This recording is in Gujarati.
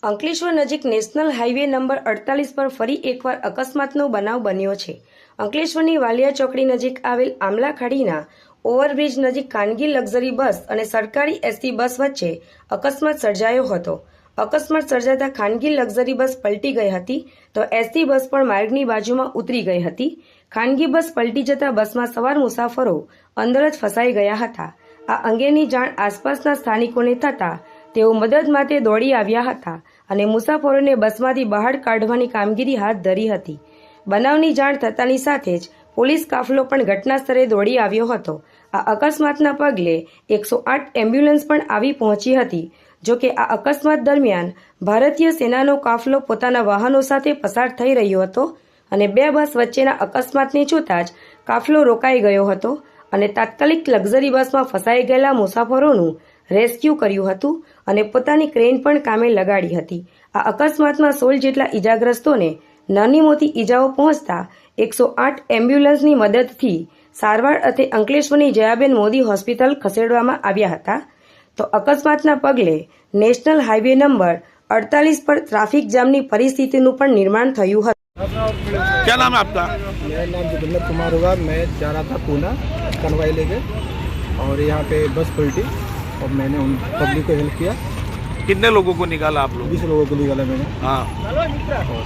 અંકલેશ્વર નજીક નેશનલ હાઈવે નંબર 48 પર ફરી એકવાર અકસ્માતનો બનાવ બન્યો છે। અંકલેશ્વરની વાલિયા ચોકડી નજીક આવેલ આમલા ખાડીના ઓવરબ્રિજ નજીક ખાનગી લક્ઝરી બસ અને સરકારી એસટી બસ વચ્ચે અકસ્માત સર્જાયો હતો। અકસ્માત સર્જાતા ખાનગી લક્ઝરી બસ પલટી ગઈ હતી તો એસટી બસ પણ માર્ગની બાજુમાં ઉતરી ગઈ હતી। ખાનગી બસ પલટી જતા બસમાં સવાર મુસાફરો અંદર જ ફસાઈ ગયા હતા। આ અંગેની જાણ આસપાસના સ્થાનિકોને થતાં તેઓ મદદ માટે દોડી આવ્યા હતા અને મુસાફરોને બસમાંથી બહાર કાઢવાની કામગીરી હાથ ધરી હતી। બનાવની જાણ થતાની સાથે જ પોલીસ કાફલો પણ ઘટના સ્થળે દોડી આવ્યો હતો। આ અકસ્માતના પગલે 108 એમ્બ્યુલન્સ પણ આવી પહોંચી હતી। જો કે આ અકસ્માત દરમિયાન ભારતીય સેનાનો કાફલો પોતાના વાહનો સાથે પસાર થઈ રહ્યો હતો અને બે બસ વચ્ચેના અકસ્માતને જોતા જ કાફલો રોકાઈ ગયો હતો અને તાત્કાલિક લક્ઝરી બસમાં ફસાઈ ગયેલા મુસાફરોનું રેસ્ક્યુ કર્યું હતું અને પોતાની ક્રેન પણ કામે લગાડી હતી। આ અકસ્માતમાં 16 જેટલા ઈજાગ્રસ્તોને નાની મોટી ઈજાઓ પહોંચતા 108 એમ્બ્યુલન્સની મદદથી સારવાર અર્થે અંકલેશ્વરની જયાબેન મોદી હોસ્પિટલ ખસેડવામાં આવ્યા હતા। તો અકસ્માતના પગલે નેશનલ હાઈવે નંબર 48 પર ટ્રાફિક જામની પરિસ્થિતિનું પણ નિર્માણ થયું હતું। क्या नाम है आपका? मेरा नाम जोगिंदर कुमार होगा। मैं जा रहा था पूना कनवाई लेके और यहाँ पे बस पलटी और मैंने उन पब्लिक को हेल्प किया। कितने लोगों को निकाला आप लोग? 20 लोगों को निकाला मैंने। हाँ, और